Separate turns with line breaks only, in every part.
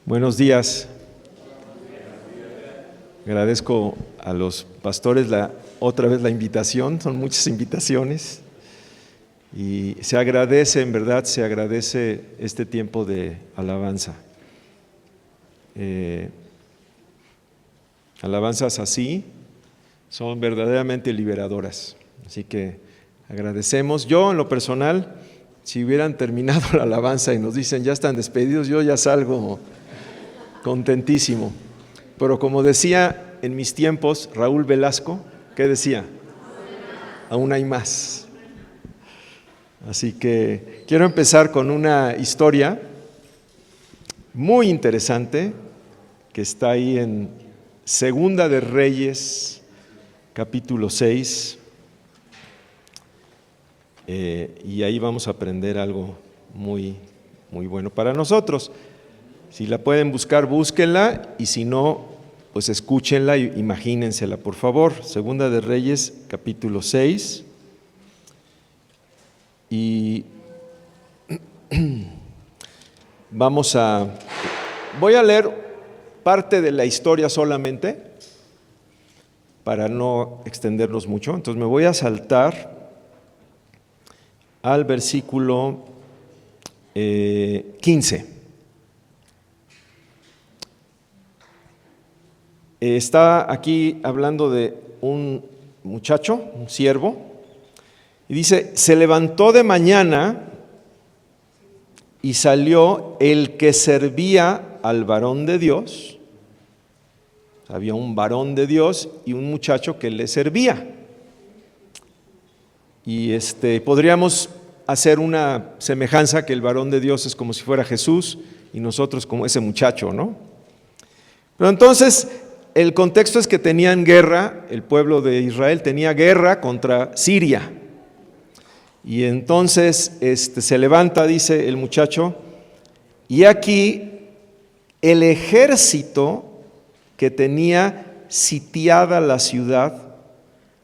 Buenos días. Agradezco a los pastores otra vez la invitación, son muchas invitaciones y se agradece, en verdad, se agradece este tiempo de alabanza. Alabanzas así son verdaderamente liberadoras, así que agradecemos. Yo, en lo personal, si hubieran terminado la alabanza y nos dicen ya están despedidos, yo ya salgo contentísimo. Pero como decía en mis tiempos Raúl Velasco, ¿qué decía? Aún hay más. Así que quiero empezar con una historia muy interesante que está ahí en Segunda de Reyes, capítulo 6. Y ahí vamos a aprender algo muy, muy bueno para nosotros. Si la pueden buscar, búsquenla, y si no, pues escúchenla y imagínensela, por favor. Segunda de Reyes, capítulo 6. Y voy a leer parte de la historia solamente, para no extendernos mucho. Entonces me voy a saltar al versículo 15. Está aquí hablando de un muchacho, un siervo, y dice: se levantó de mañana y salió el que servía al varón de Dios. Había un varón de Dios y un muchacho que le servía. Y podríamos hacer una semejanza, que el varón de Dios es como si fuera Jesús y nosotros como ese muchacho, ¿no? Pero entonces el contexto es que tenían guerra, el pueblo de Israel tenía guerra contra Siria. Y entonces se levanta, dice el muchacho, y aquí el ejército que tenía sitiada la ciudad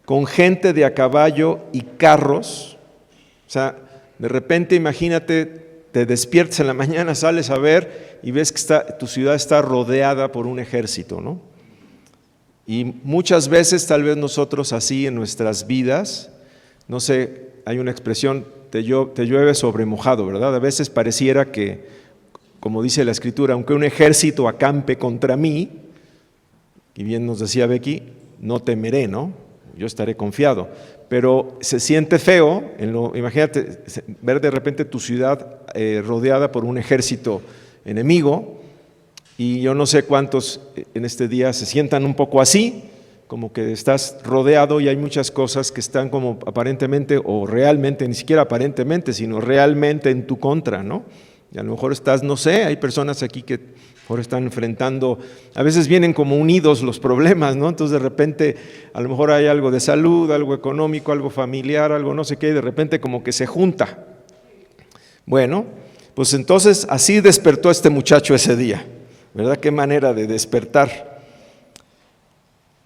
con gente de a caballo y carros. O sea, de repente imagínate, te despiertas en la mañana, sales a ver y ves que tu ciudad está rodeada por un ejército, ¿no? Y muchas veces, tal vez nosotros así en nuestras vidas, no sé, hay una expresión, te llueve sobre mojado, ¿verdad? A veces pareciera que, como dice la Escritura, aunque un ejército acampe contra mí, y bien nos decía Becky, no temeré, ¿no? Yo estaré confiado. Pero se siente feo, imagínate, ver de repente tu ciudad rodeada por un ejército enemigo. Y yo no sé cuántos en este día se sientan un poco así, como que estás rodeado y hay muchas cosas que están como aparentemente o realmente, ni siquiera aparentemente, sino realmente en tu contra, ¿no? Y a lo mejor estás, no sé, hay personas aquí que ahora están enfrentando, a veces vienen como unidos los problemas, ¿no? Entonces de repente a lo mejor hay algo de salud, algo económico, algo familiar, algo no sé qué, y de repente como que se junta. Bueno, pues entonces así despertó este muchacho ese día, ¿verdad? Qué manera de despertar.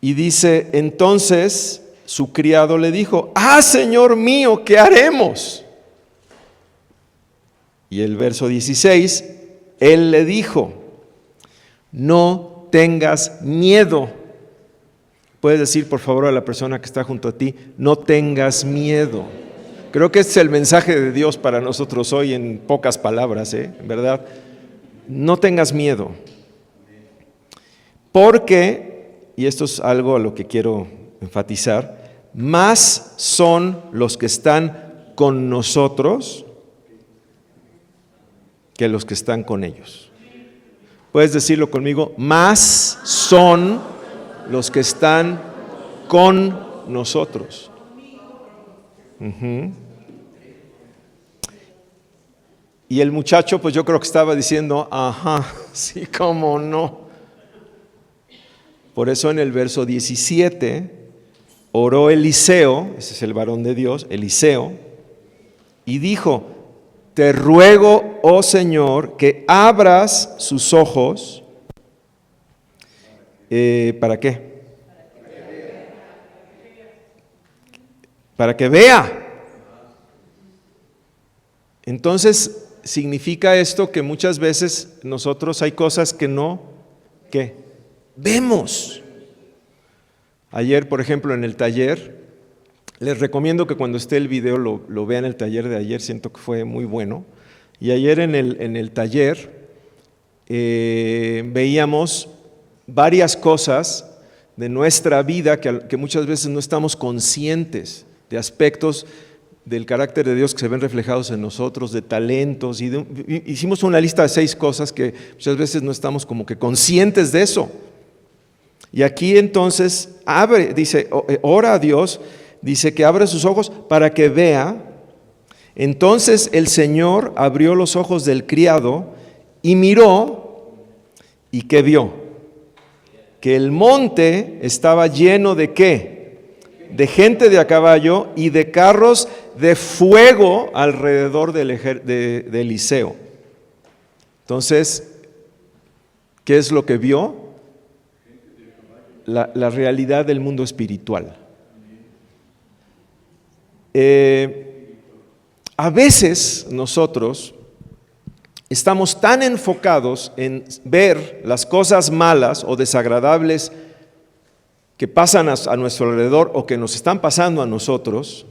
Y dice, entonces su criado le dijo: ¡ah, Señor mío, qué haremos! Y el verso 16, él le dijo: no tengas miedo. Puedes decir, por favor, a la persona que está junto a ti: no tengas miedo. Creo que este es el mensaje de Dios para nosotros hoy, en pocas palabras, ¿verdad? No tengas miedo. Porque, y esto es algo a lo que quiero enfatizar, más son los que están con nosotros que los que están con ellos. ¿Puedes decirlo conmigo? Más son los que están con nosotros. Y el muchacho, pues yo creo que estaba diciendo, ajá, sí, cómo no. Por eso en el verso 17, oró Eliseo, ese es el varón de Dios, Eliseo, y dijo: te ruego, oh Señor, que abras sus ojos. ¿Para qué? Para que vea. Entonces significa esto que muchas veces nosotros hay cosas que no, ¿qué? Vemos. Ayer, por ejemplo, en el taller, les recomiendo que cuando esté el video lo vean el taller de ayer, siento que fue muy bueno. Y ayer en el taller veíamos varias cosas de nuestra vida que muchas veces no estamos conscientes, de aspectos del carácter de Dios que se ven reflejados en nosotros, de talentos. Hicimos una lista de 6 cosas que muchas veces no estamos como que conscientes de eso. Y aquí entonces dice, ora a Dios, dice que abre sus ojos para que vea. Entonces el Señor abrió los ojos del criado y miró, ¿y qué vio? Que el monte estaba lleno ¿de qué? De gente de a caballo y de carros de fuego alrededor de Eliseo. Entonces, ¿qué es lo que vio? La realidad del mundo espiritual. A veces nosotros estamos tan enfocados en ver las cosas malas o desagradables que pasan a nuestro alrededor o que nos están pasando a nosotros,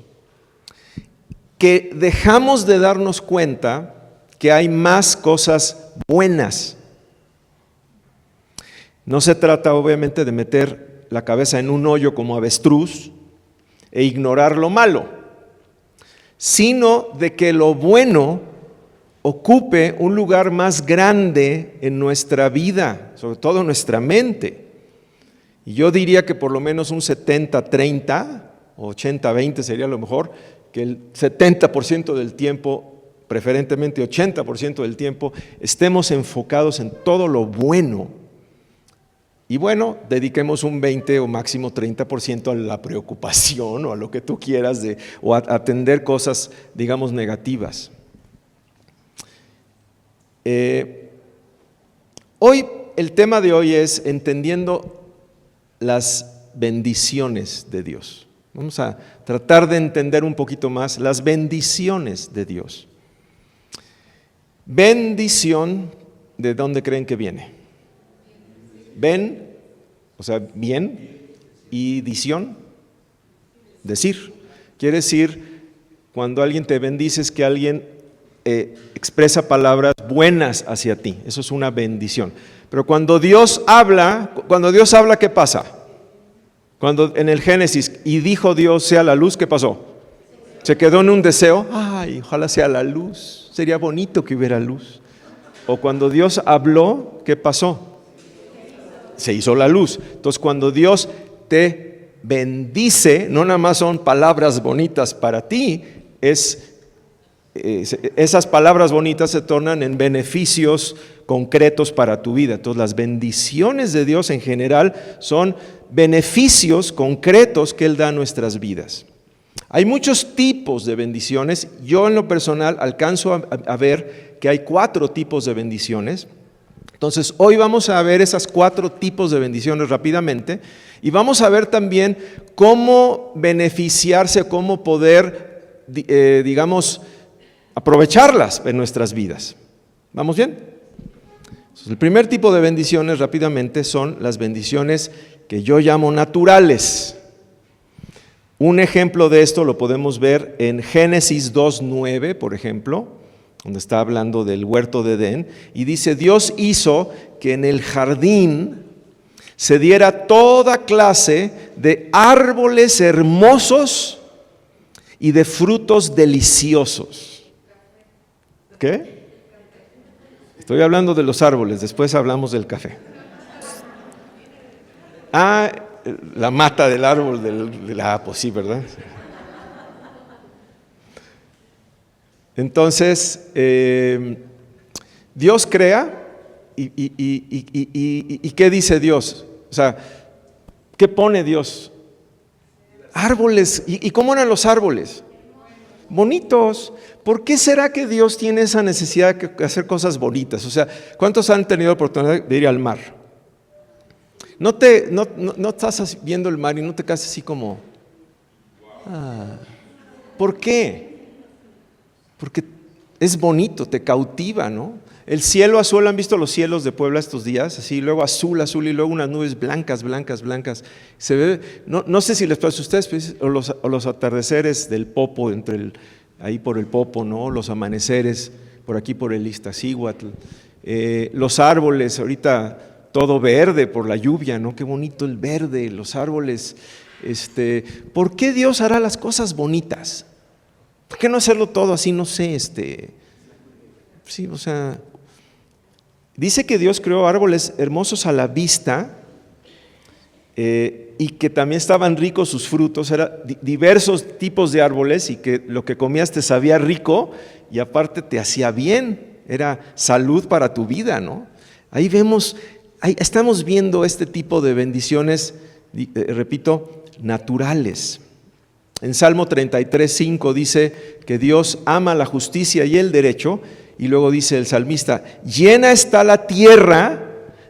que dejamos de darnos cuenta que hay más cosas buenas. No se trata obviamente de meter la cabeza en un hoyo como avestruz e ignorar lo malo, sino de que lo bueno ocupe un lugar más grande en nuestra vida, sobre todo en nuestra mente. Y yo diría que por lo menos un 70-30 o 80-20 sería lo mejor, que el 70% del tiempo, preferentemente 80% del tiempo, estemos enfocados en todo lo bueno. Y bueno, dediquemos un 20 o máximo 30% a la preocupación o a lo que tú quieras o a atender cosas, digamos, negativas. Hoy, el tema de hoy es entendiendo las bendiciones de Dios. Vamos a tratar de entender un poquito más las bendiciones de Dios. Bendición, ¿de dónde creen que viene? O sea, bien, y dición, decir. Quiere decir, cuando alguien te bendice es que alguien expresa palabras buenas hacia ti. Eso es una bendición. Pero cuando Dios habla, ¿qué pasa? Cuando en el Génesis, y dijo Dios sea la luz, ¿qué pasó? Se quedó en un deseo, ay, ojalá sea la luz, sería bonito que hubiera luz. O cuando Dios habló, ¿qué pasó? Se hizo la luz. Entonces cuando Dios te bendice, no nada más son palabras bonitas para ti, esas palabras bonitas se tornan en beneficios concretos para tu vida. Entonces las bendiciones de Dios en general son beneficios concretos que Él da a nuestras vidas. Hay muchos tipos de bendiciones. Yo en lo personal alcanzo a ver que hay 4 tipos de bendiciones. Entonces hoy vamos a ver esas 4 tipos de bendiciones rápidamente y vamos a ver también cómo beneficiarse, cómo poder, digamos, aprovecharlas en nuestras vidas. ¿Vamos bien? Entonces, el primer tipo de bendiciones rápidamente son las bendiciones que yo llamo naturales. Un ejemplo de esto lo podemos ver en Génesis 2:9, por ejemplo, donde está hablando del huerto de Edén, y dice, Dios hizo que en el jardín se diera toda clase de árboles hermosos y de frutos deliciosos. ¿Qué? Estoy hablando de los árboles, después hablamos del café. La mata del árbol, pues sí, ¿verdad? Entonces, Dios crea y ¿qué dice Dios? O sea, ¿qué pone Dios? Árboles. ¿Y cómo eran los árboles? Bonitos. ¿Por qué será que Dios tiene esa necesidad de hacer cosas bonitas? O sea, ¿cuántos han tenido la oportunidad de ir al mar? No estás viendo el mar y no te quedas así como, ¿por qué? Porque es bonito, te cautiva, ¿no? El cielo azul, ¿han visto los cielos de Puebla estos días? Así, luego azul, azul y luego unas nubes blancas, blancas, blancas. Se ve, no sé si les pasa a ustedes, pues, o los atardeceres del Popo, ahí por el Popo, ¿no? Los amaneceres, por aquí por el Iztaccíhuatl. Los árboles, ahorita todo verde por la lluvia, ¿no? Qué bonito el verde, los árboles. ¿Por qué Dios hará las cosas bonitas? ¿Por qué no hacerlo todo así, no sé, sí, o sea, dice que Dios creó árboles hermosos a la vista y que también estaban ricos sus frutos, eran diversos tipos de árboles y que lo que comías te sabía rico y aparte te hacía bien, era salud para tu vida, ¿no? Ahí estamos viendo este tipo de bendiciones, repito, naturales. En Salmo 33:5 dice que Dios ama la justicia y el derecho, y luego dice el salmista, llena está la tierra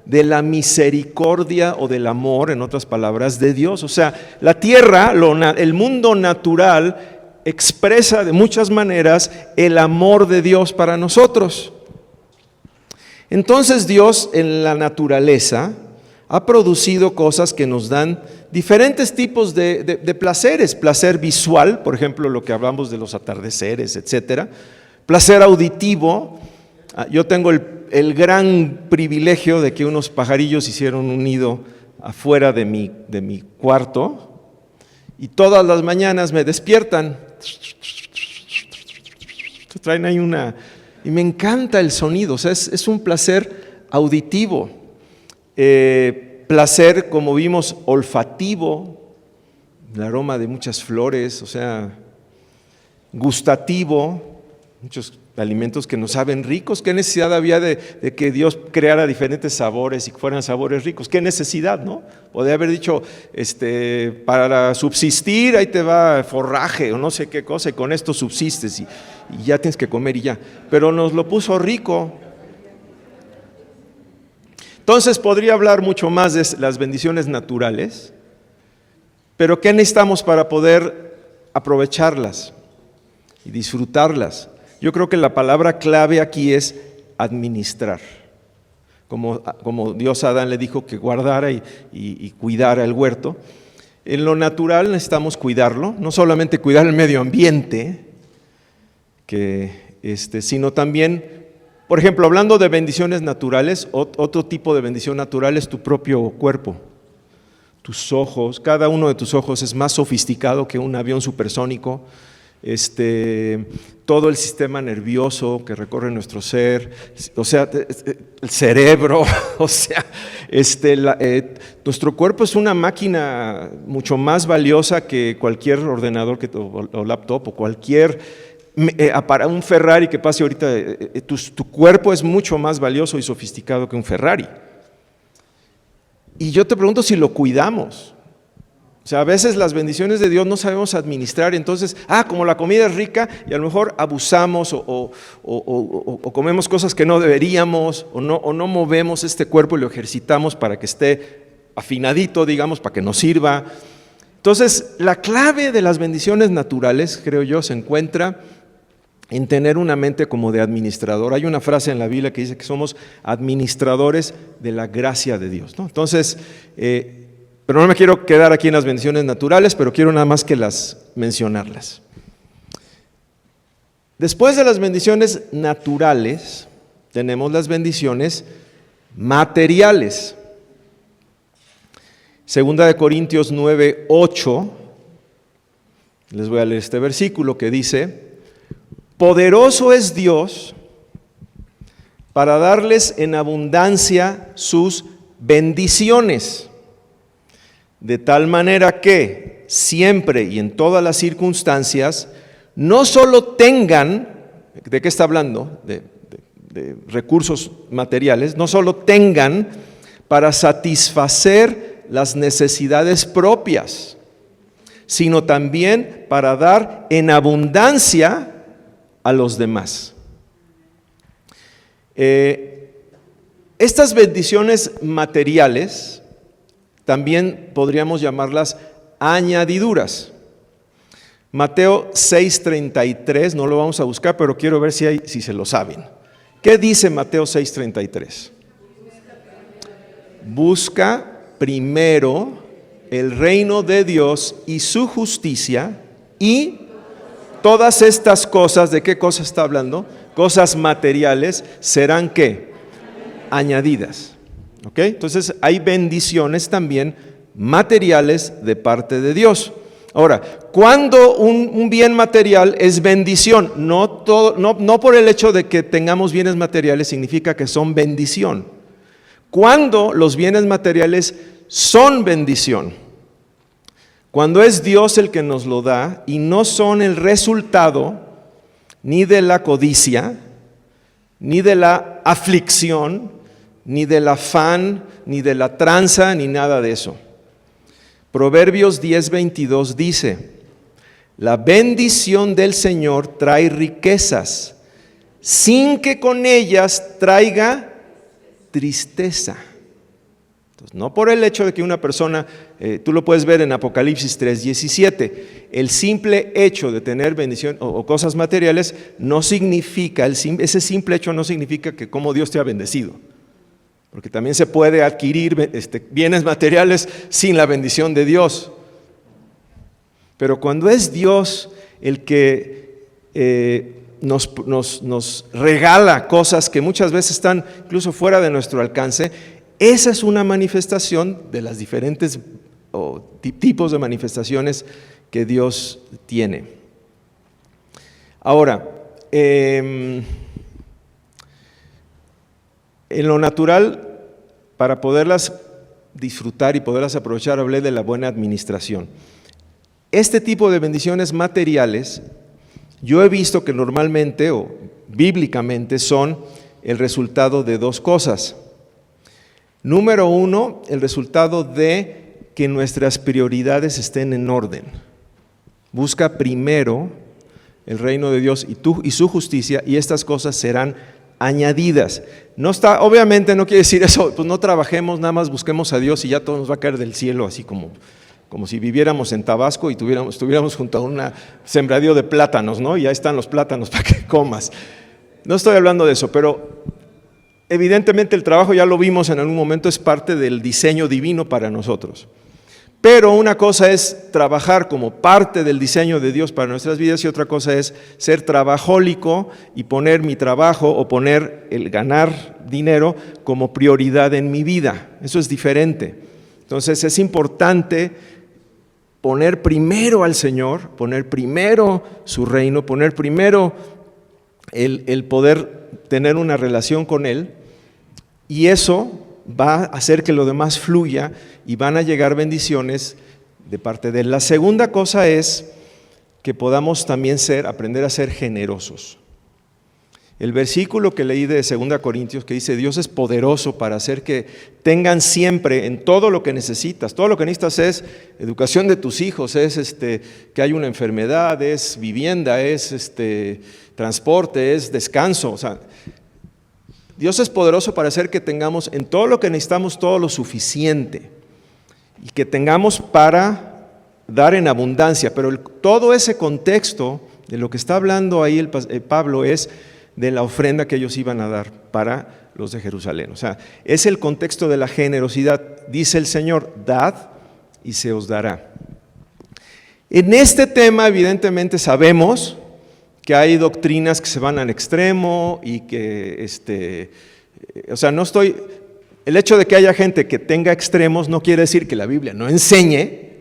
de la misericordia o del amor, en otras palabras, de Dios. O sea, la tierra, el mundo natural, expresa de muchas maneras el amor de Dios para nosotros. Entonces Dios en la naturaleza ha producido cosas que nos dan diferentes tipos de placeres, placer visual, por ejemplo, lo que hablamos de los atardeceres, etcétera, placer auditivo. Yo tengo el gran privilegio de que unos pajarillos hicieron un nido afuera de mi cuarto y todas las mañanas me despiertan. Traen ahí y me encanta el sonido, o sea, es un placer auditivo. Placer, como vimos, olfativo, el aroma de muchas flores, o sea, gustativo, muchos alimentos que nos saben ricos. ¿Qué necesidad había de que Dios creara diferentes sabores y que fueran sabores ricos? ¿Qué necesidad, no? Podría haber dicho, para subsistir, ahí te va forraje o no sé qué cosa, y con esto subsistes y ya tienes que comer y ya. Pero nos lo puso rico. Entonces podría hablar mucho más de las bendiciones naturales, pero ¿qué necesitamos para poder aprovecharlas y disfrutarlas? Yo creo que la palabra clave aquí es administrar. Como Dios a Adán le dijo que guardara y cuidara el huerto, en lo natural necesitamos cuidarlo, no solamente cuidar el medio ambiente, sino también, por ejemplo, hablando de bendiciones naturales, otro tipo de bendición natural es tu propio cuerpo, tus ojos. Cada uno de tus ojos es más sofisticado que un avión supersónico. Todo el sistema nervioso que recorre nuestro ser, o sea, el cerebro, o sea, nuestro cuerpo es una máquina mucho más valiosa que cualquier ordenador o laptop o cualquier un Ferrari que pase ahorita. Tu cuerpo es mucho más valioso y sofisticado que un Ferrari. Y yo te pregunto si lo cuidamos. O sea, a veces las bendiciones de Dios no sabemos administrar, entonces, como la comida es rica y a lo mejor abusamos o comemos cosas que no deberíamos o no movemos este cuerpo y lo ejercitamos para que esté afinadito, digamos, para que nos sirva. Entonces, la clave de las bendiciones naturales, creo yo, se encuentra en tener una mente como de administrador. Hay una frase en la Biblia que dice que somos administradores de la gracia de Dios, ¿no? Entonces, pero no me quiero quedar aquí en las bendiciones naturales, pero quiero nada más que mencionarlas. Después de las bendiciones naturales, tenemos las bendiciones materiales. Segunda de Corintios 9:8, les voy a leer este versículo que dice: poderoso es Dios para darles en abundancia sus bendiciones, de tal manera que siempre y en todas las circunstancias no solo tengan, ¿de qué está hablando? De recursos materiales, no solo tengan para satisfacer las necesidades propias, sino también para dar en abundancia a los demás. Estas bendiciones materiales también podríamos llamarlas añadiduras. Mateo 6:33, no lo vamos a buscar, pero quiero ver si se lo saben. ¿Qué dice Mateo 6:33? Busca primero el reino de Dios y su justicia, y todas estas cosas, ¿de qué cosa está hablando? Cosas materiales, ¿serán qué? Añadidas. ¿Ok? Entonces hay bendiciones también materiales de parte de Dios. Ahora, cuando un bien material es bendición, no por el hecho de que tengamos bienes materiales significa que son bendición. Cuando los bienes materiales son bendición, cuando es Dios el que nos lo da y no son el resultado ni de la codicia, ni de la aflicción, ni del afán, ni de la tranza, ni nada de eso. Proverbios 10:22 dice: la bendición del Señor trae riquezas, sin que con ellas traiga tristeza. Entonces, no por el hecho de que una persona, tú lo puedes ver en Apocalipsis 3:17, el simple hecho de tener bendición o cosas materiales no significa, ese simple hecho no significa que como Dios te ha bendecido. Porque también se puede adquirir bienes materiales sin la bendición de Dios. Pero cuando es Dios el que nos regala cosas que muchas veces están incluso fuera de nuestro alcance, esa es una manifestación de las diferentes tipos de manifestaciones que Dios tiene. Ahora, en lo natural, para poderlas disfrutar y poderlas aprovechar, hablé de la buena administración. Este tipo de bendiciones materiales, yo he visto que normalmente o bíblicamente son el resultado de dos cosas. Número uno, el resultado de que nuestras prioridades estén en orden. Busca primero el reino de Dios y su justicia, y estas cosas serán añadidas. Obviamente no quiere decir eso, pues no trabajemos, nada más busquemos a Dios y ya todo nos va a caer del cielo, así como si viviéramos en Tabasco y estuviéramos junto a un sembradío de plátanos, ¿no? Y ya están los plátanos para que comas. No estoy hablando de eso, pero evidentemente el trabajo, ya lo vimos en algún momento, es parte del diseño divino para nosotros. Pero una cosa es trabajar como parte del diseño de Dios para nuestras vidas y otra cosa es ser trabajólico y poner mi trabajo o poner el ganar dinero como prioridad en mi vida. Eso es diferente. Entonces es importante poner primero al Señor, poner primero su reino, poner primero el poder tener una relación con Él, y eso va a hacer que lo demás fluya y van a llegar bendiciones de parte de Él. La segunda cosa es que podamos también aprender a ser generosos. El versículo que leí de 2 Corintios que dice: Dios es poderoso para hacer que tengan siempre en todo lo que necesitas. Todo lo que necesitas es educación de tus hijos, es que hay una enfermedad, es vivienda, es transporte, es descanso. O sea, Dios es poderoso para hacer que tengamos en todo lo que necesitamos todo lo suficiente y que tengamos para dar en abundancia. Pero todo ese contexto de lo que está hablando ahí Pablo es de la ofrenda que ellos iban a dar para los de Jerusalén. O sea, es el contexto de la generosidad. Dice el Señor: dad y se os dará. En este tema, evidentemente, sabemos que hay doctrinas que se van al extremo y que, el hecho de que haya gente que tenga extremos no quiere decir que la Biblia no enseñe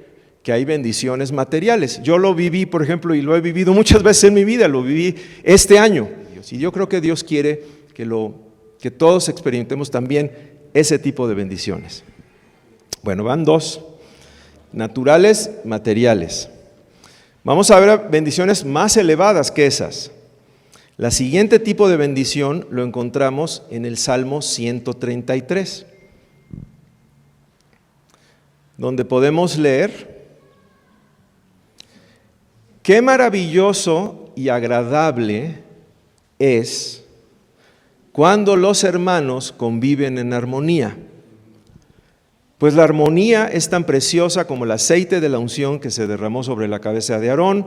que hay bendiciones materiales. Yo lo viví, por ejemplo, y lo he vivido muchas veces en mi vida, lo viví este año. Y yo creo que Dios quiere que todos experimentemos también ese tipo de bendiciones. Bueno, van dos: naturales, materiales. Vamos a ver bendiciones más elevadas que esas. La siguiente tipo de bendición lo encontramos en el Salmo 133, donde podemos leer: qué maravilloso y agradable es cuando los hermanos conviven en armonía. Pues la armonía es tan preciosa como el aceite de la unción que se derramó sobre la cabeza de Aarón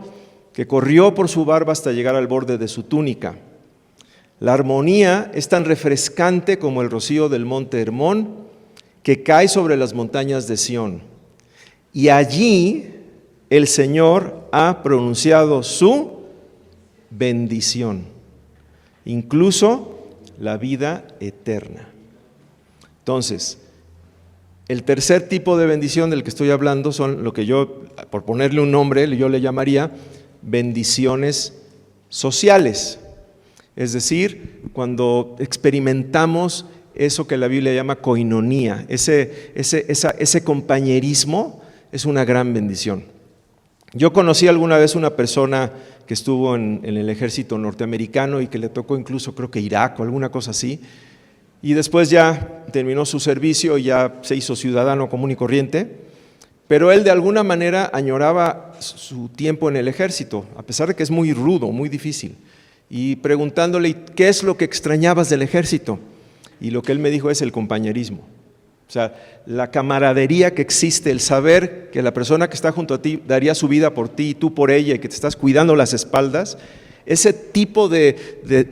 que corrió por su barba hasta llegar al borde de su túnica. La armonía es tan refrescante como el rocío del monte Hermón, que cae sobre las montañas de Sión. Y allí el Señor ha pronunciado su bendición, incluso la vida eterna. Entonces, el tercer tipo de bendición del que estoy hablando son lo que yo, por ponerle un nombre, yo le llamaría bendiciones sociales. Es decir, cuando experimentamos eso que la Biblia llama koinonía, ese compañerismo es una gran bendición. Yo conocí alguna vez una persona que estuvo en el ejército norteamericano y que le tocó incluso creo que Irak o alguna cosa así, y después ya terminó su servicio y ya se hizo ciudadano común y corriente, pero él de alguna manera añoraba su tiempo en el ejército, a pesar de que es muy rudo, muy difícil, y preguntándole ¿qué es lo que extrañabas del ejército? Y lo que él me dijo es el compañerismo. O sea, la camaradería que existe, el saber que la persona que está junto a ti daría su vida por ti y tú por ella y que te estás cuidando las espaldas, ese tipo de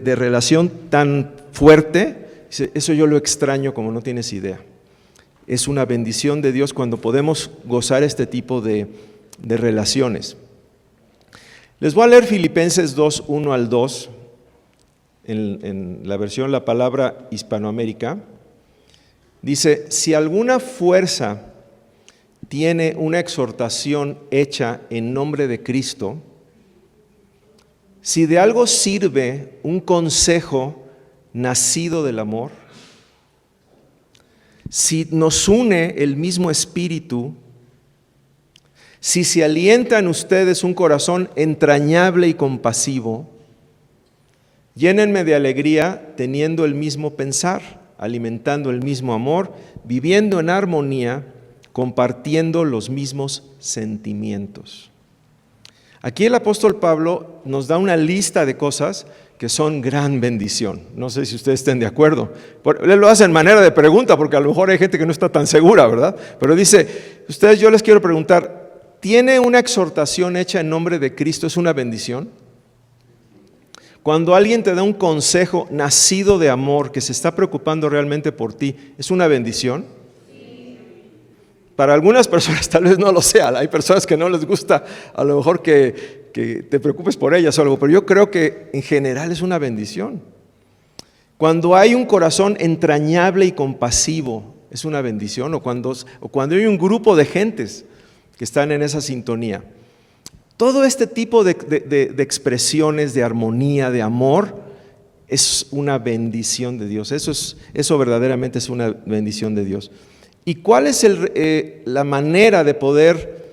relación tan fuerte, eso yo lo extraño como no tienes idea. Es una bendición de Dios cuando podemos gozar este tipo de relaciones. Les voy a leer Filipenses 2, 1 al 2, en la versión La Palabra Hispanoamérica. Dice, si alguna fuerza tiene una exhortación hecha en nombre de Cristo, si de algo sirve un consejo nacido del amor, si nos une el mismo espíritu, si se alienta en ustedes un corazón entrañable y compasivo, llénenme de alegría teniendo el mismo pensar, alimentando el mismo amor, viviendo en armonía, compartiendo los mismos sentimientos. Aquí el apóstol Pablo nos da una lista de cosas que son gran bendición. No sé si ustedes estén de acuerdo. Él lo hace en manera de pregunta, porque a lo mejor hay gente que no está tan segura, ¿verdad? Pero dice, ustedes, yo les quiero preguntar, ¿tiene una exhortación hecha en nombre de Cristo? ¿Es una bendición? Cuando alguien te da un consejo nacido de amor, que se está preocupando realmente por ti, ¿es una bendición? Sí. Para algunas personas tal vez no lo sea, hay personas que no les gusta a lo mejor que te preocupes por ellas o algo, pero yo creo que en general es una bendición. Cuando hay un corazón entrañable y compasivo, ¿es una bendición? O cuando hay un grupo de gentes que están en esa sintonía. Todo este tipo de expresiones de armonía, de amor, es una bendición de Dios. Eso verdaderamente es una bendición de Dios. ¿Y cuál es la manera de poder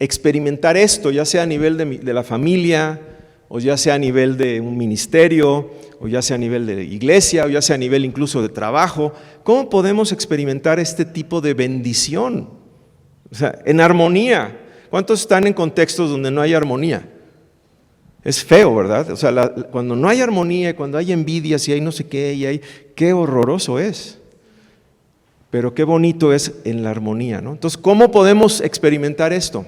experimentar esto, ya sea a nivel de la familia, o ya sea a nivel de un ministerio, o ya sea a nivel de iglesia, o ya sea a nivel incluso de trabajo? ¿Cómo podemos experimentar este tipo de bendición? O sea, en armonía. ¿Cuántos están en contextos donde no hay armonía? Es feo, ¿verdad? O sea, cuando no hay armonía, cuando hay envidias y hay no sé qué, qué horroroso es. Pero qué bonito es en la armonía, ¿no? Entonces, ¿cómo podemos experimentar esto?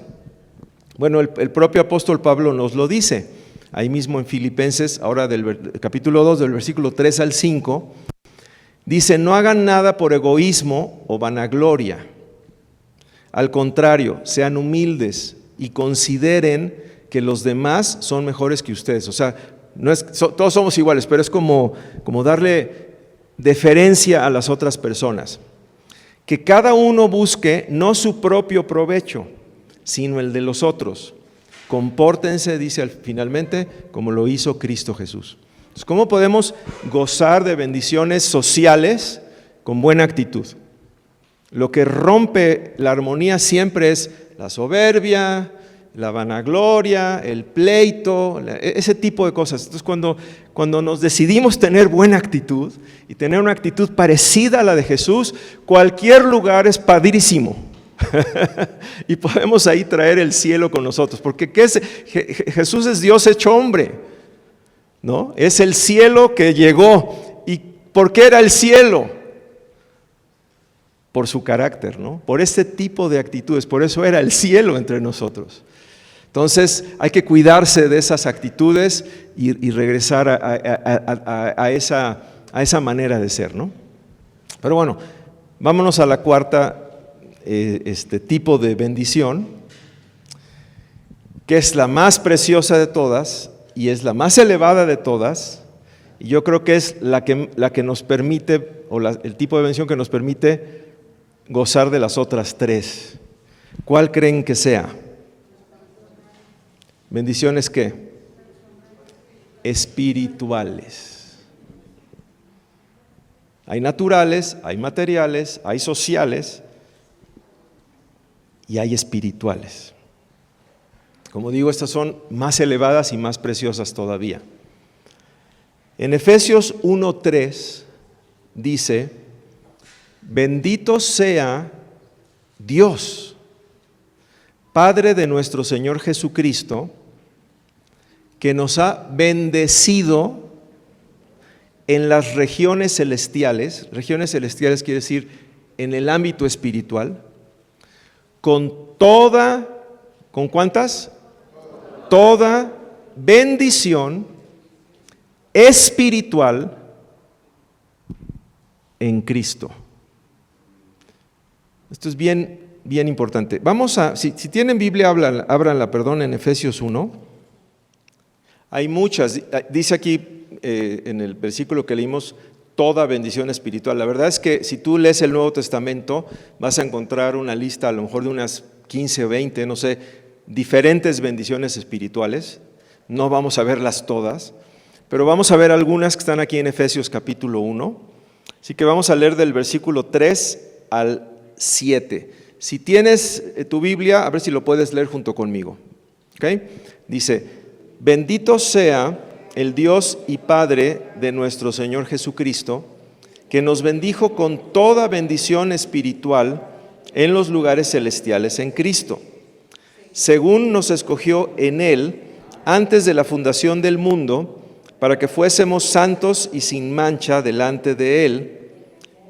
Bueno, el propio apóstol Pablo nos lo dice, ahí mismo en Filipenses, ahora del capítulo 2, del versículo 3 al 5, dice, no hagan nada por egoísmo o vanagloria. Al contrario, sean humildes y consideren que los demás son mejores que ustedes. O sea, todos somos iguales, pero es como darle deferencia a las otras personas. Que cada uno busque no su propio provecho, sino el de los otros. Compórtense, dice finalmente, como lo hizo Cristo Jesús. Entonces, ¿cómo podemos gozar de bendiciones sociales con buena actitud? Lo que rompe la armonía siempre es la soberbia, la vanagloria, el pleito, ese tipo de cosas. Entonces, cuando nos decidimos tener buena actitud y tener una actitud parecida a la de Jesús, cualquier lugar es padrísimo. Y podemos ahí traer el cielo con nosotros, porque Jesús es Dios hecho hombre, ¿no? Es el cielo que llegó. ¿Y por qué era el cielo? Por su carácter, ¿no? Por este tipo de actitudes, por eso era el cielo entre nosotros. Entonces hay que cuidarse de esas actitudes y regresar a esa manera de ser, ¿no? Pero bueno, vámonos a la cuarta tipo de bendición, que es la más preciosa de todas y es la más elevada de todas, y yo creo que es la que nos permite, o el tipo de bendición que nos permite gozar de las otras tres. ¿Cuál creen que sea? ¿Bendiciones qué? Espirituales. Hay naturales, hay materiales, hay sociales y hay espirituales. Como digo, estas son más elevadas y más preciosas todavía. En Efesios 1:3 dice: bendito sea Dios, Padre de nuestro Señor Jesucristo, que nos ha bendecido en las regiones celestiales. Regiones celestiales quiere decir en el ámbito espiritual, con toda, ¿con cuántas? Toda bendición espiritual en Cristo. Esto es bien importante. Vamos a, si tienen Biblia, ábranla, en Efesios 1. Hay muchas, dice aquí en el versículo que leímos, toda bendición espiritual. La verdad es que si tú lees el Nuevo Testamento, vas a encontrar una lista a lo mejor de unas 15 o 20, no sé, diferentes bendiciones espirituales. No vamos a verlas todas, pero vamos a ver algunas que están aquí en Efesios capítulo 1. Así que vamos a leer del versículo 3 al 7. Si tienes tu Biblia, a ver si lo puedes leer junto conmigo. ¿Okay? Dice: bendito sea el Dios y Padre de nuestro Señor Jesucristo, que nos bendijo con toda bendición espiritual en los lugares celestiales en Cristo, según nos escogió en Él antes de la fundación del mundo, para que fuésemos santos y sin mancha delante de Él,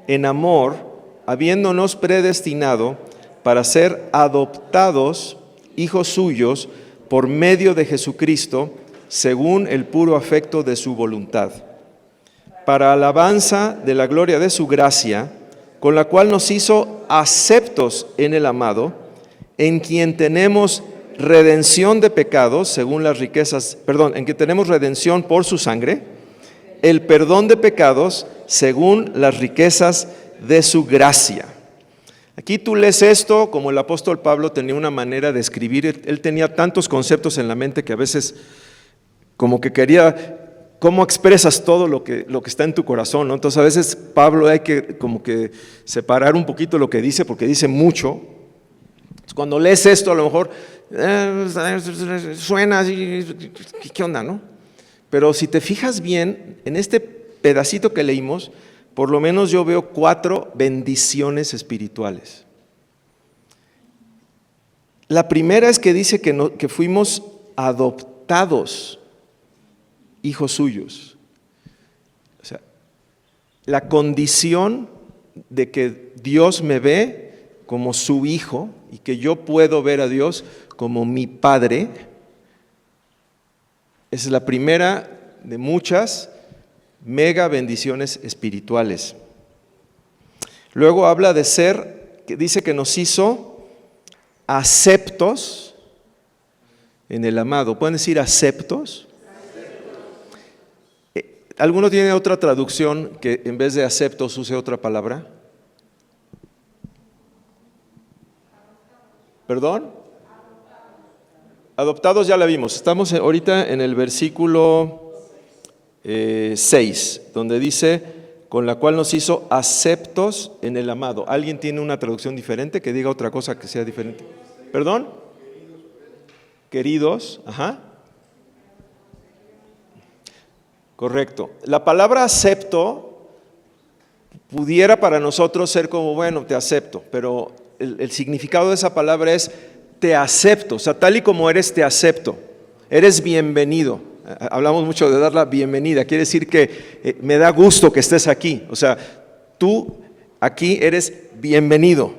en amor, habiéndonos predestinado para ser adoptados hijos suyos por medio de Jesucristo, según el puro afecto de su voluntad, para alabanza de la gloria de su gracia, con la cual nos hizo aceptos en el amado, en quien tenemos redención de pecados, según las riquezas, en que tenemos redención por su sangre, el perdón de pecados, según las riquezas de su gracia. Aquí tú lees esto, como el apóstol Pablo tenía una manera de escribir, él tenía tantos conceptos en la mente que a veces como que quería, ¿cómo expresas todo lo que está en tu corazón, ¿no? Entonces a veces Pablo hay que como que separar un poquito lo que dice, porque dice mucho. Cuando lees esto a lo mejor suena así, ¿qué onda, no? Pero si te fijas bien, en este pedacito que leímos, por lo menos yo veo 4 bendiciones espirituales. La primera es que dice que fuimos adoptados hijos suyos. O sea, la condición de que Dios me ve como su hijo y que yo puedo ver a Dios como mi Padre, esa es la primera de muchas mega bendiciones espirituales. Luego habla de ser, que dice que nos hizo aceptos en el amado. ¿Pueden decir aceptos? ¿Alguno tiene otra traducción que en vez de aceptos use otra palabra? ¿Perdón? Adoptados ya la vimos. Estamos ahorita en el versículo 6, donde dice, con la cual nos hizo aceptos en el amado. ¿Alguien tiene una traducción diferente que diga otra cosa que sea diferente? ¿Perdón? Queridos, ajá. Correcto. La palabra acepto pudiera para nosotros ser como, bueno, te acepto, pero el significado de esa palabra es te acepto, o sea, tal y como eres, te acepto. Eres bienvenido. Hablamos mucho de dar la bienvenida, quiere decir que me da gusto que estés aquí, o sea, tú aquí eres bienvenido,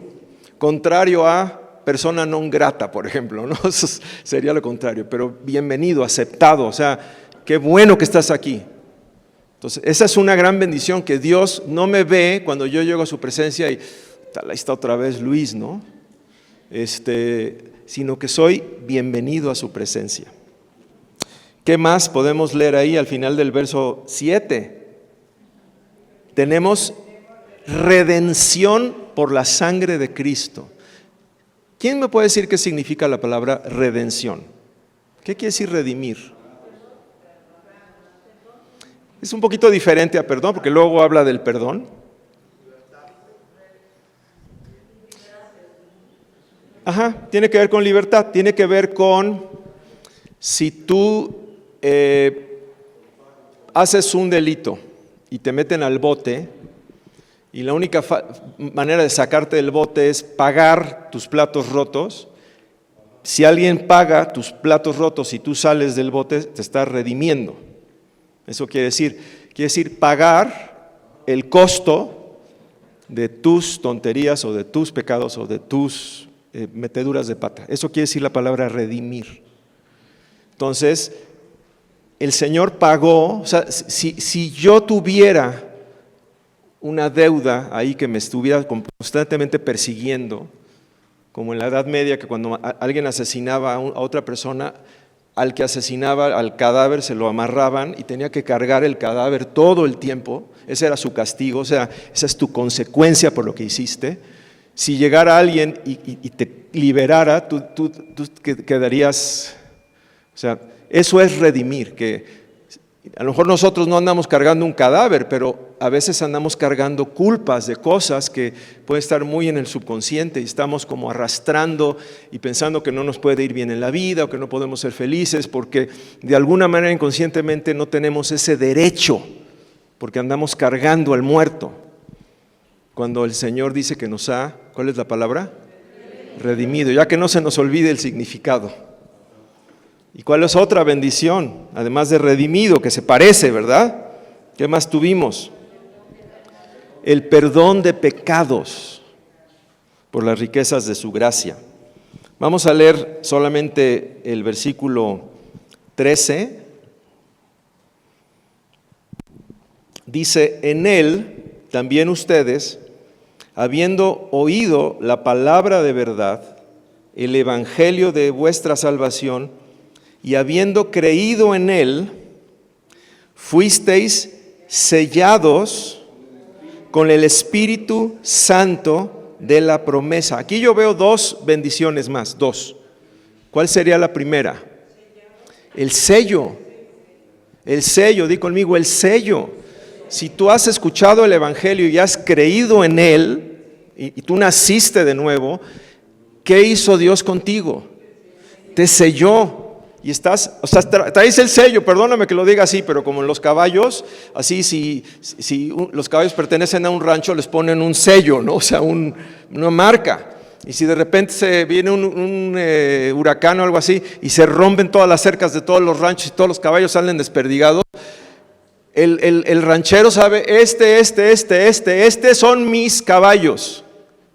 contrario a persona non grata, por ejemplo, ¿no? Eso sería lo contrario, pero bienvenido, aceptado, o sea, qué bueno que estás aquí. Entonces, esa es una gran bendición, que Dios no me ve cuando yo llego a su presencia y ahí está otra vez Luis, ¿no? Sino que soy bienvenido a su presencia. ¿Qué más podemos leer ahí al final del verso 7? Tenemos redención por la sangre de Cristo. ¿Quién me puede decir qué significa la palabra redención? ¿Qué quiere decir redimir? Es un poquito diferente a perdón, porque luego habla del perdón. Ajá, tiene que ver con libertad, tiene que ver con si tú haces un delito y te meten al bote, y la única manera de sacarte del bote es pagar tus platos rotos. Si alguien paga tus platos rotos y tú sales del bote, te estás redimiendo. Eso quiere decir pagar el costo de tus tonterías o de tus pecados o de tus meteduras de pata. Eso quiere decir la palabra redimir. Entonces, el Señor pagó, o sea, si yo tuviera una deuda ahí que me estuviera constantemente persiguiendo, como en la Edad Media, que cuando alguien asesinaba a otra persona, al que asesinaba al cadáver se lo amarraban y tenía que cargar el cadáver todo el tiempo. Ese era su castigo, o sea, esa es tu consecuencia por lo que hiciste. Si llegara alguien y te liberara, tú quedarías, o sea, eso es redimir, que a lo mejor nosotros no andamos cargando un cadáver, pero a veces andamos cargando culpas de cosas que pueden estar muy en el subconsciente y estamos como arrastrando y pensando que no nos puede ir bien en la vida o que no podemos ser felices porque de alguna manera inconscientemente no tenemos ese derecho, porque andamos cargando al muerto. Cuando el Señor dice que nos ha, ¿cuál es la palabra? Redimido, ya que no se nos olvide el significado. ¿Y cuál es otra bendición? Además de redimido, que se parece, ¿verdad? ¿Qué más tuvimos? El perdón de pecados por las riquezas de su gracia. Vamos a leer solamente el versículo 13. Dice, en él también ustedes, habiendo oído la palabra de verdad, el evangelio de vuestra salvación, y habiendo creído en él, fuisteis sellados con el Espíritu Santo de la promesa. Aquí yo veo dos bendiciones más, dos. ¿Cuál sería la primera? El sello. El sello, di conmigo, el sello. Si tú has escuchado el evangelio y has creído en él, y tú naciste de nuevo, ¿qué hizo Dios contigo? Te selló. Y estás, o sea, traes el sello, perdóname que lo diga así, pero como en los caballos, así si los caballos pertenecen a un rancho, les ponen un sello, ¿no? O sea, una marca. Y si de repente se viene un huracán o algo así, y se rompen todas las cercas de todos los ranchos y todos los caballos salen desperdigados, el ranchero sabe, este son mis caballos.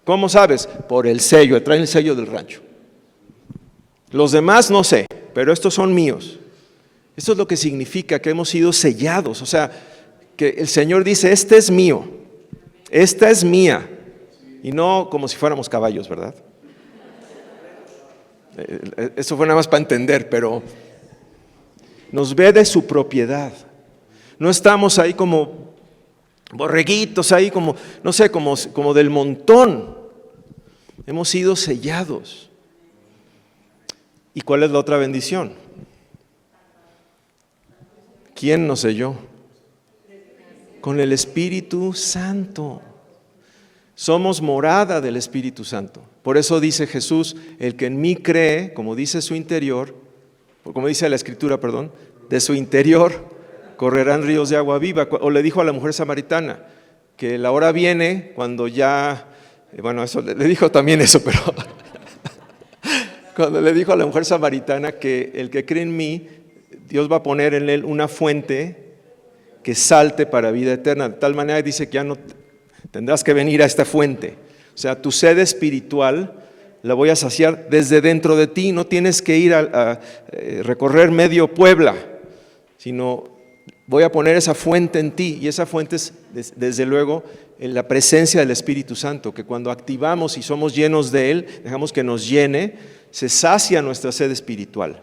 ¿Cómo sabes? Por el sello, traen el sello del rancho. Los demás no sé, pero estos son míos. Esto es lo que significa que hemos sido sellados, o sea, que el Señor dice, este es mío, esta es mía, y no como si fuéramos caballos, ¿verdad? Eso fue nada más para entender, pero nos ve de su propiedad. No estamos ahí como borreguitos, ahí como, no sé, como del montón. Hemos sido sellados. ¿Y cuál es la otra bendición? ¿Quién nos selló? Con el Espíritu Santo. Somos morada del Espíritu Santo. Por eso dice Jesús, el que en mí cree, como dice su interior, como dice la Escritura, perdón, de su interior correrán ríos de agua viva. O le dijo a la mujer samaritana, que la hora viene cuando ya, bueno, eso le dijo también eso, pero cuando le dijo a la mujer samaritana que el que cree en mí, Dios va a poner en él una fuente que salte para vida eterna. De tal manera dice que ya no tendrás que venir a esta fuente. O sea, tu sed espiritual la voy a saciar desde dentro de ti. No tienes que ir a recorrer medio Puebla, sino voy a poner esa fuente en ti, y esa fuente es desde luego en la presencia del Espíritu Santo, que cuando activamos y somos llenos de Él, dejamos que nos llene, se sacia nuestra sed espiritual.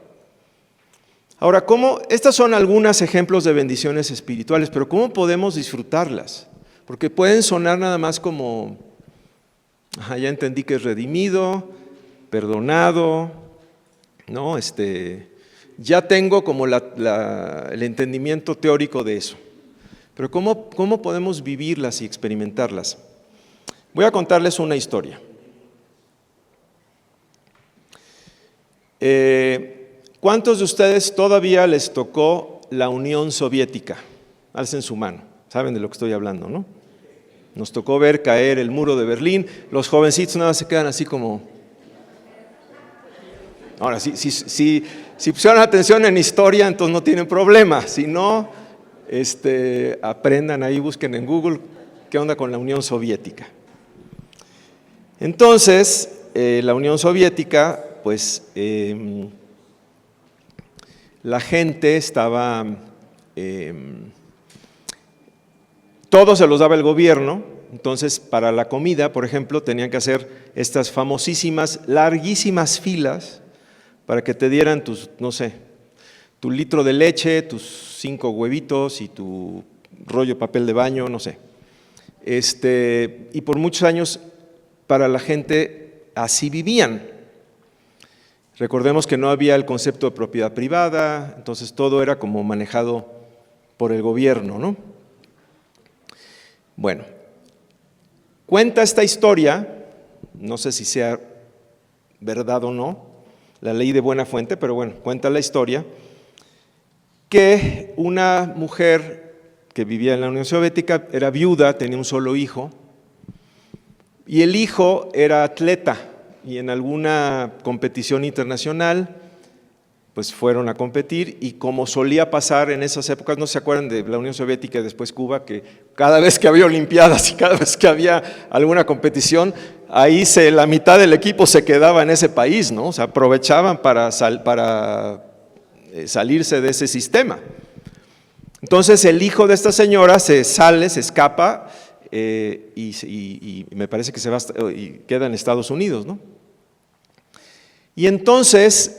Ahora, estos son algunos ejemplos de bendiciones espirituales, pero ¿cómo podemos disfrutarlas? Porque pueden sonar nada más como, ya entendí que es redimido, perdonado, ¿no? Ya tengo como el entendimiento teórico de eso. Pero ¿cómo podemos vivirlas y experimentarlas? Voy a contarles una historia. ¿Cuántos de ustedes todavía les tocó la Unión Soviética? Alcen su mano, saben de lo que estoy hablando, ¿no? Nos tocó ver caer el muro de Berlín, los jovencitos nada más se quedan así como… Ahora, si pusieron atención en historia, entonces no tienen problema, si no, aprendan ahí, busquen en Google qué onda con la Unión Soviética. Entonces, la Unión Soviética, pues… la gente estaba, todo se los daba el gobierno, entonces para la comida, por ejemplo, tenían que hacer estas famosísimas, larguísimas filas para que te dieran tus, no sé, tu litro de leche, tus 5 huevitos y tu rollo de papel de baño, no sé. Y por muchos años para la gente así vivían. Recordemos que no había el concepto de propiedad privada, entonces todo era como manejado por el gobierno, ¿no? Bueno, cuenta esta historia, no sé si sea verdad o no, la leí de buena fuente, pero bueno, cuenta la historia, que una mujer que vivía en la Unión Soviética era viuda, tenía un solo hijo, y el hijo era atleta. Y en alguna competición internacional, pues fueron a competir, y como solía pasar en esas épocas, no se acuerdan de la Unión Soviética y después Cuba, que cada vez que había olimpiadas y cada vez que había alguna competición, ahí la mitad del equipo se quedaba en ese país, ¿no? O sea, aprovechaban para salirse de ese sistema. Entonces el hijo de esta señora se escapa, y me parece que se va y queda en Estados Unidos, ¿no? Y entonces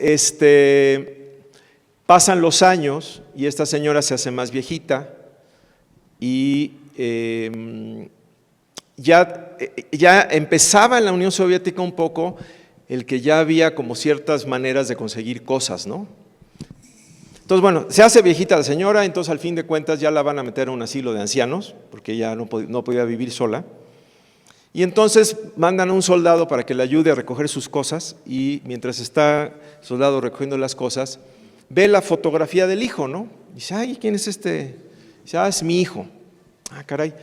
pasan los años y esta señora se hace más viejita y ya empezaba en la Unión Soviética un poco el que ya había como ciertas maneras de conseguir cosas, ¿no? Entonces, bueno, se hace viejita la señora, entonces al fin de cuentas ya la van a meter a un asilo de ancianos, porque ella no podía vivir sola. Y entonces mandan a un soldado para que le ayude a recoger sus cosas, y mientras está el soldado recogiendo las cosas, ve la fotografía del hijo, ¿no? Dice, ay, ¿quién es este? Dice, es mi hijo. Ah, caray,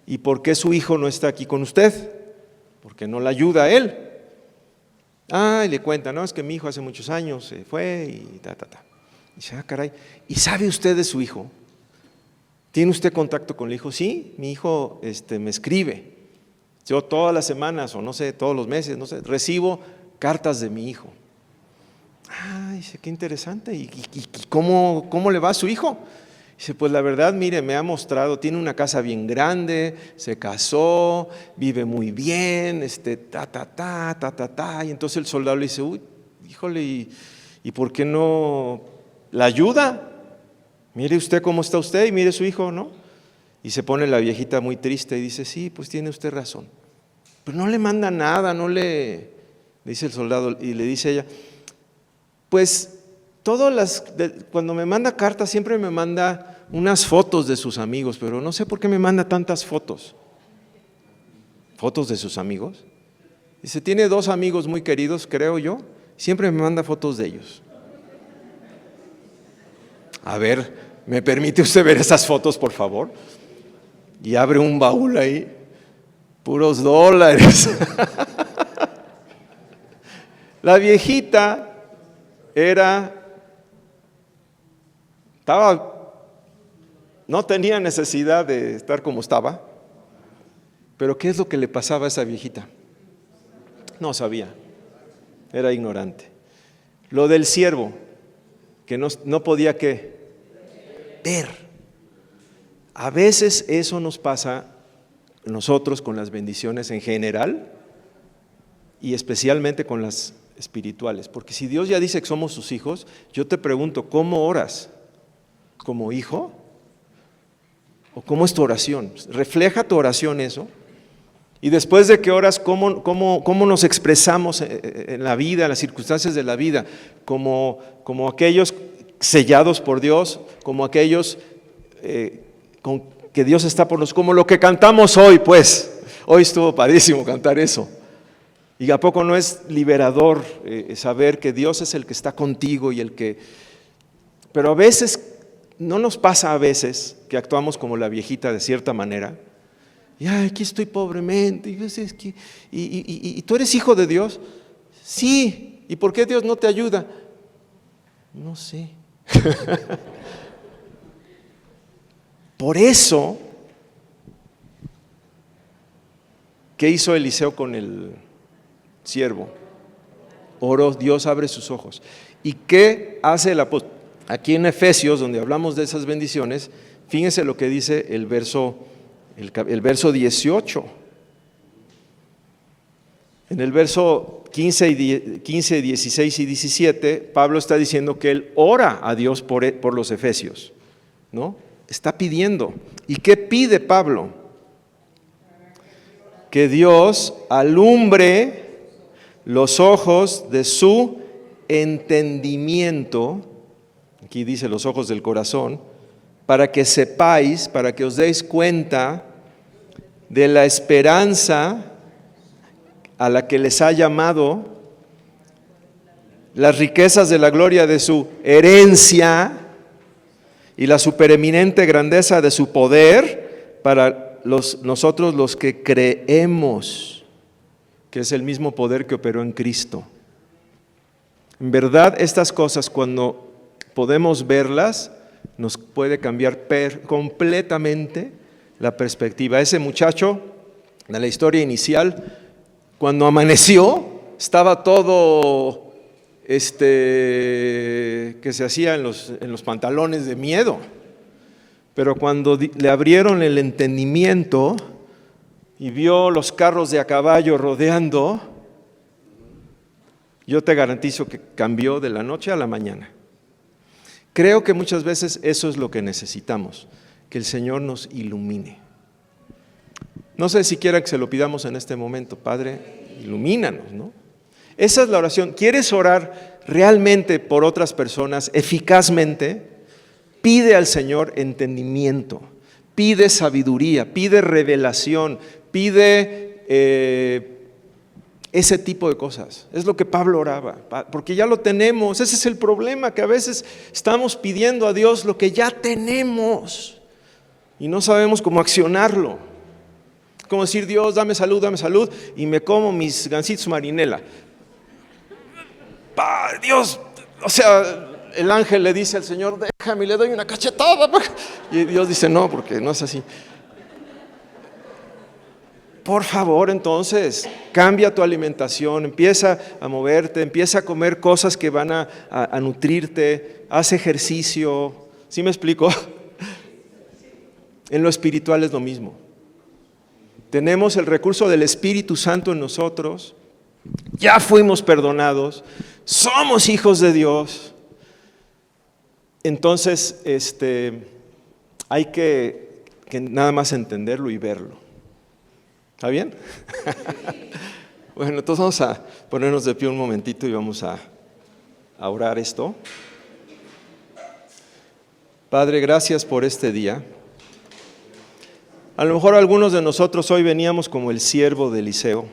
¿y por qué su hijo no está aquí con usted? Porque no le ayuda a él. Ah, y le cuenta, no, es que mi hijo hace muchos años se fue y ta. Dice, caray, ¿y sabe usted de su hijo? ¿Tiene usted contacto con el hijo? Sí, mi hijo me escribe. Yo todas las semanas, o no sé, todos los meses, no sé, recibo cartas de mi hijo. Ah, dice, qué interesante. ¿Y cómo le va a su hijo? Dice, pues la verdad, mire, me ha mostrado, tiene una casa bien grande, se casó, vive muy bien, Y entonces el soldado le dice, uy, híjole, ¿y por qué no la ayuda? Mire usted cómo está usted y mire su hijo, ¿no? Y se pone la viejita muy triste y dice, sí, pues tiene usted razón. Pero no le manda nada, le dice el soldado, y le dice ella, pues cuando me manda cartas siempre me manda unas fotos de sus amigos, pero no sé por qué me manda tantas fotos. ¿Fotos de sus amigos? Dice, tiene 2 amigos muy queridos, creo yo, siempre me manda fotos de ellos. A ver, ¿me permite usted ver esas fotos, por favor? Y abre un baúl ahí, puros dólares. La viejita no tenía necesidad de estar como estaba, pero ¿qué es lo que le pasaba a esa viejita? No sabía. era ignorante. Lo del siervo, que no podía ¿qué? Ver. A veces eso nos pasa a nosotros con las bendiciones en general y especialmente con las espirituales. Porque si Dios ya dice que somos sus hijos, yo te pregunto, ¿cómo oras? ¿Como hijo? ¿O cómo es tu oración? ¿Refleja tu oración eso? Y después de que oras, ¿cómo nos expresamos en la vida, en las circunstancias de la vida? Como aquellos sellados por Dios, como aquellos que Dios está por nosotros, como lo que cantamos hoy, pues. Hoy estuvo padrísimo cantar eso. ¿Y a poco no es liberador saber que Dios es el que está contigo y el que... Pero a veces, no nos pasa a veces que actuamos como la viejita de cierta manera. Y aquí estoy pobremente. ¿Y tú eres hijo de Dios? Sí. ¿Y por qué Dios no te ayuda? No sé. Por eso, ¿qué hizo Eliseo con el siervo? Oró, Dios abre sus ojos. ¿Y qué hace el apóstol? Aquí en Efesios, donde hablamos de esas bendiciones, fíjense lo que dice el verso 18. En el verso 15, 16 y 17, Pablo está diciendo que él ora a Dios por los efesios, ¿no? Está pidiendo. ¿Y qué pide Pablo? Que Dios alumbre los ojos de su entendimiento, aquí dice los ojos del corazón, para que sepáis, para que os deis cuenta de la esperanza a la que les ha llamado, las riquezas de la gloria de su herencia y la supereminente grandeza de su poder para nosotros los que creemos, que es el mismo poder que operó en Cristo. En verdad, estas cosas, cuando podemos verlas, nos puede cambiar completamente la perspectiva. Ese muchacho de la historia inicial, cuando amaneció, estaba todo que se hacía en los pantalones de miedo. Pero cuando le abrieron el entendimiento y vio los carros de a caballo rodeando, yo te garantizo que cambió de la noche a la mañana. Creo que muchas veces eso es lo que necesitamos, que el Señor nos ilumine. No sé si quiera que se lo pidamos en este momento. Padre, ilumínanos, ¿no? Esa es la oración. ¿Quieres orar realmente por otras personas eficazmente? Pide al Señor entendimiento, pide sabiduría, pide revelación, pide ese tipo de cosas. Es lo que Pablo oraba, porque ya lo tenemos. Ese es el problema, que a veces estamos pidiendo a Dios lo que ya tenemos y no sabemos cómo accionarlo. Como decir, Dios, dame salud, y me como mis gansitos marinela. Dios, o sea, el ángel le dice al Señor, déjame, y le doy una cachetada. Y Dios dice, no, porque no es así. Por favor, entonces, cambia tu alimentación, empieza a moverte, empieza a comer cosas que van a nutrirte, haz ejercicio. ¿Sí me explico? En lo espiritual es lo mismo. Tenemos el recurso del Espíritu Santo en nosotros, ya fuimos perdonados, somos hijos de Dios. Entonces, hay que nada más entenderlo y verlo. ¿Está bien? Bueno, entonces vamos a ponernos de pie un momentito y vamos a orar esto. Padre, gracias por este día. A lo mejor algunos de nosotros hoy veníamos como el siervo de Eliseo,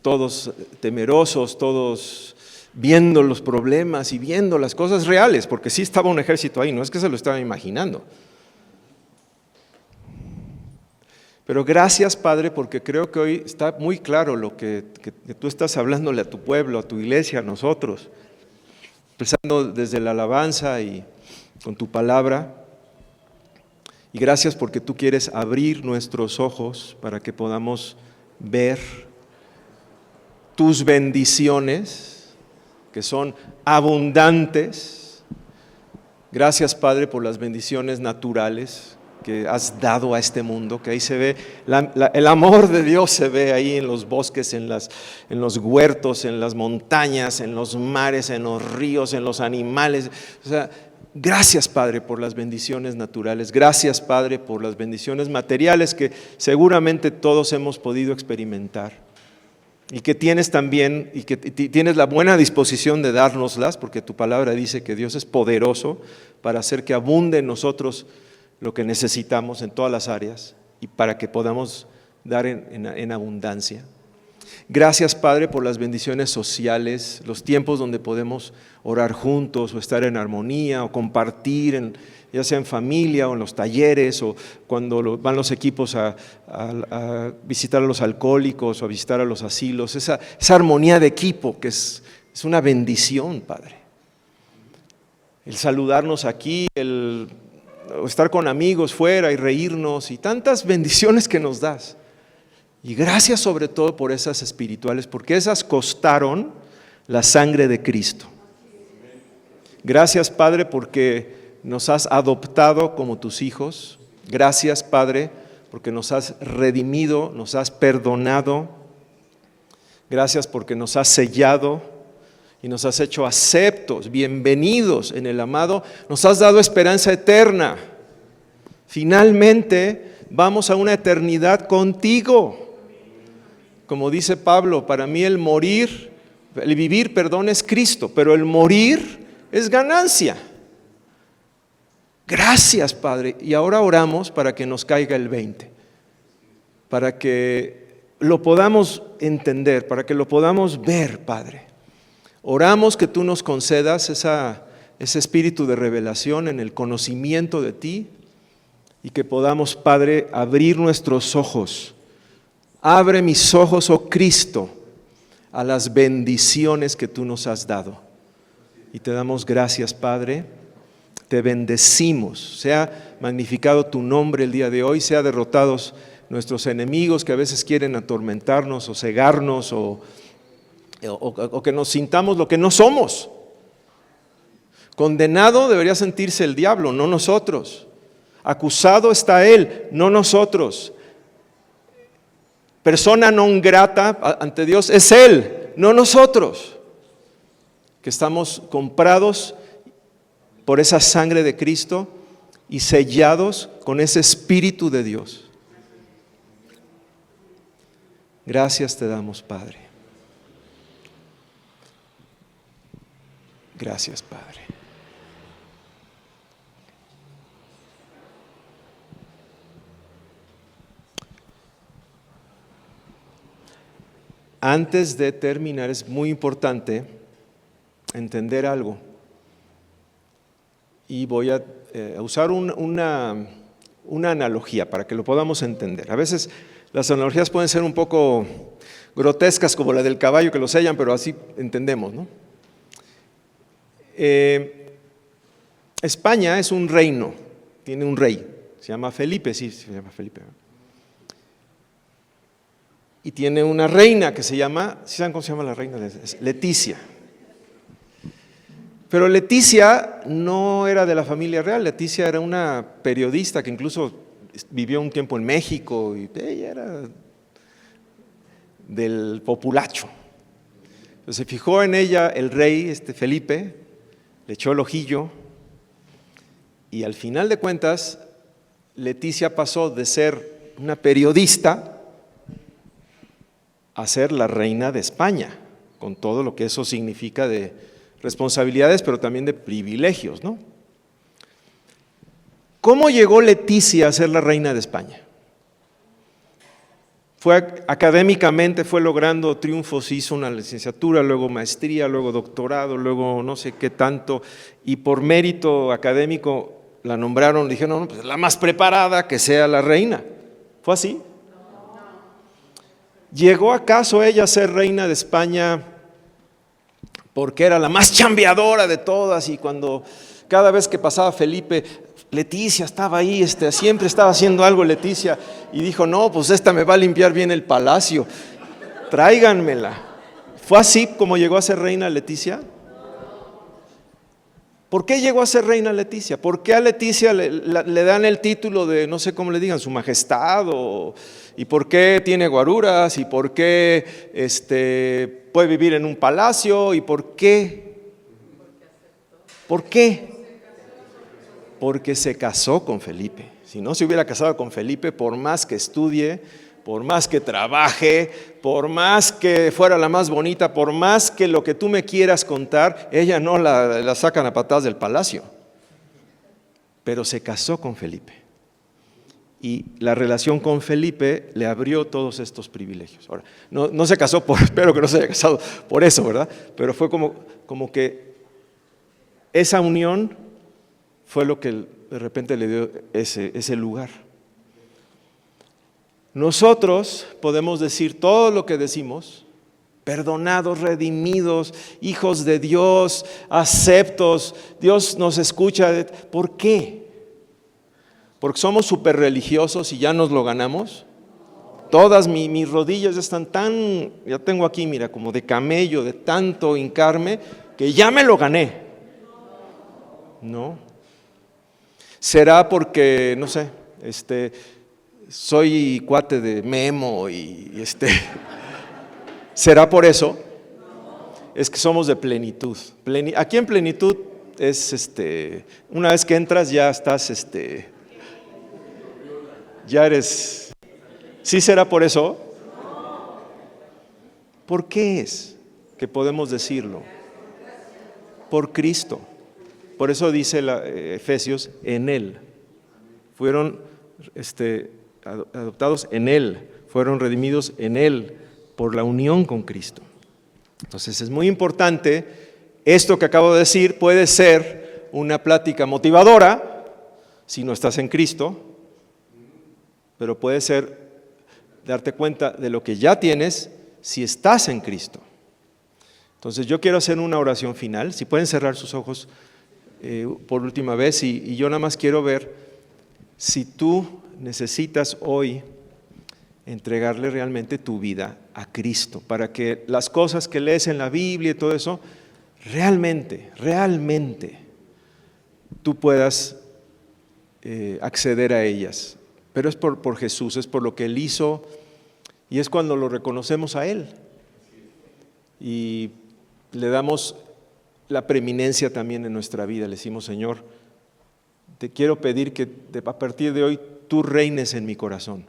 todos temerosos, todos viendo los problemas y viendo las cosas reales, porque sí estaba un ejército ahí, no es que se lo estaba imaginando. Pero gracias, Padre, porque creo que hoy está muy claro lo que tú estás hablándole a tu pueblo, a tu iglesia, a nosotros, empezando desde la alabanza y con tu palabra. Y gracias porque tú quieres abrir nuestros ojos para que podamos ver tus bendiciones, que son abundantes. Gracias, Padre, por las bendiciones naturales que has dado a este mundo, que ahí se ve, el amor de Dios se ve ahí en los bosques, en los huertos, en las montañas, en los mares, en los ríos, en los animales. O sea, gracias, Padre, por las bendiciones naturales. Gracias, Padre, por las bendiciones materiales que seguramente todos hemos podido experimentar. Y que tienes también, y que tienes la buena disposición de dárnoslas, porque tu palabra dice que Dios es poderoso para hacer que abunde en nosotros lo que necesitamos en todas las áreas y para que podamos dar en abundancia. Gracias, Padre, por las bendiciones sociales, los tiempos donde podemos orar juntos o estar en armonía o compartir, ya sea en familia o en los talleres o cuando van los equipos a visitar a los alcohólicos o a visitar a los asilos. Esa armonía de equipo que es una bendición, Padre. El saludarnos aquí, el estar con amigos fuera y reírnos y tantas bendiciones que nos das. Y gracias sobre todo por esas espirituales, porque esas costaron la sangre de Cristo. Gracias, Padre, porque nos has adoptado como tus hijos. Gracias, Padre, porque nos has redimido, nos has perdonado. Gracias porque nos has sellado y nos has hecho aceptos, bienvenidos en el amado. Nos has dado esperanza eterna. Finalmente vamos a una eternidad contigo. Como dice Pablo, para mí el vivir, es Cristo, pero el morir es ganancia. Gracias, Padre. Y ahora oramos para que nos caiga el 20, para que lo podamos entender, para que lo podamos ver, Padre. Oramos que tú nos concedas ese espíritu de revelación en el conocimiento de ti y que podamos, Padre, abrir nuestros ojos. Abre mis ojos, oh Cristo, a las bendiciones que tú nos has dado. Y te damos gracias, Padre. Te bendecimos. Sea magnificado tu nombre el día de hoy. Sea derrotados nuestros enemigos que a veces quieren atormentarnos o cegarnos o que nos sintamos lo que no somos. Condenado debería sentirse el diablo, no nosotros. Acusado está él, no nosotros. Persona non grata ante Dios es él, no nosotros. Que estamos comprados por esa sangre de Cristo y sellados con ese Espíritu de Dios. Gracias te damos, Padre. Gracias, Padre. Antes de terminar, es muy importante entender algo. Y voy a usar una analogía para que lo podamos entender. A veces las analogías pueden ser un poco grotescas, como la del caballo que lo sellan, pero así entendemos, ¿no? España es un reino, tiene un rey, se llama Felipe, sí, se llama Felipe. Y tiene una reina que se llama, ¿sí saben cómo se llama la reina? Leticia. Pero Leticia no era de la familia real. Leticia era una periodista que incluso vivió un tiempo en México y ella era del populacho. Entonces se fijó en ella el rey Felipe, le echó el ojillo y al final de cuentas Leticia pasó de ser una periodista a ser la reina de España, con todo lo que eso significa de responsabilidades, pero también de privilegios, ¿no? ¿Cómo llegó Leticia a ser la reina de España? Académicamente fue logrando triunfos, hizo una licenciatura, luego maestría, luego doctorado, luego no sé qué tanto, y por mérito académico la nombraron, dijeron, no, pues la más preparada que sea la reina. ¿Fue así? ¿Llegó acaso ella a ser reina de España porque era la más chambeadora de todas y cada vez que pasaba Felipe, Leticia estaba ahí, siempre estaba haciendo algo Leticia y dijo, no, pues esta me va a limpiar bien el palacio, tráiganmela? ¿Fue así como llegó a ser reina Leticia? ¿Por qué llegó a ser reina Leticia? ¿Por qué a Leticia le dan el título de, no sé cómo le digan, su majestad? ¿Y por qué tiene guaruras? ¿Y por qué puede vivir en un palacio? ¿Y por qué? ¿Por qué? Porque se casó con Felipe. Si no se hubiera casado con Felipe, por más que estudie, por más que trabaje, por más que fuera la más bonita, por más que lo que tú me quieras contar, ella no la sacan a patadas del palacio. Pero se casó con Felipe. Y la relación con Felipe le abrió todos estos privilegios. Ahora, no se casó espero que no se haya casado por eso, ¿verdad? Pero fue como que esa unión fue lo que de repente le dio ese lugar. Nosotros podemos decir todo lo que decimos, perdonados, redimidos, hijos de Dios, aceptos, Dios nos escucha. ¿Por qué? ¿Porque somos súper religiosos y ya nos lo ganamos? Todas mis rodillas están ya tengo aquí, mira, como de camello, de tanto hincarme, que ya me lo gané. No. ¿Será porque, no sé, soy cuate de Memo y ¿será por eso? Es que somos de plenitud. Aquí en plenitud es una vez que entras ya estás ya eres. ¿Sí será por eso? ¿Por qué es que podemos decirlo? Por Cristo. Por eso dice Efesios, en Él. Fueron adoptados en Él, fueron redimidos en Él por la unión con Cristo. Entonces es muy importante, esto que acabo de decir puede ser una plática motivadora si no estás en Cristo, pero puede ser darte cuenta de lo que ya tienes si estás en Cristo. Entonces yo quiero hacer una oración final, si pueden cerrar sus ojos por última vez y yo nada más quiero ver si tú necesitas hoy entregarle realmente tu vida a Cristo, para que las cosas que lees en la Biblia y todo eso, realmente tú puedas acceder a ellas. Pero es por Jesús, es por lo que Él hizo y es cuando lo reconocemos a Él. Y le damos la preeminencia también en nuestra vida. Le decimos, Señor, te quiero pedir que a partir de hoy tú reines en mi corazón.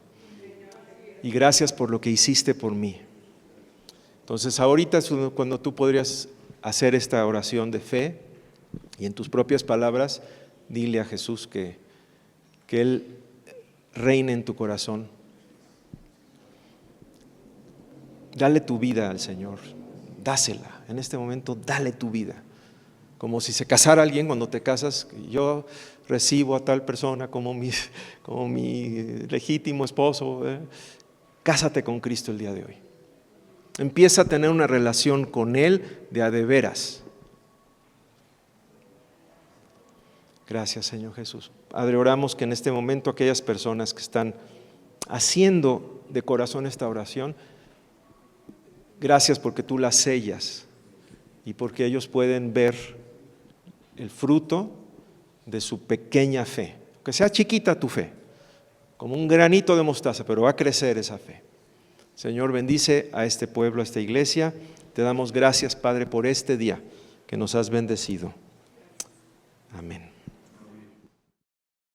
Y gracias por lo que hiciste por mí. Entonces ahorita es cuando tú podrías hacer esta oración de fe y en tus propias palabras dile a Jesús que Él reine en tu corazón. Dale tu vida al Señor, dásela. En este momento dale tu vida. Como si se casara alguien cuando te casas, yo recibo a tal persona como mi legítimo esposo. Cásate con Cristo el día de hoy. Empieza a tener una relación con Él de a de veras. Gracias, Señor Jesús. Padre, oramos que en este momento aquellas personas que están haciendo de corazón esta oración, gracias porque tú las sellas y porque ellos pueden ver el fruto de su pequeña fe. Que sea chiquita tu fe, como un granito de mostaza, pero va a crecer esa fe. Señor, bendice a este pueblo, a esta iglesia. Te damos gracias, Padre, por este día que nos has bendecido. Amén.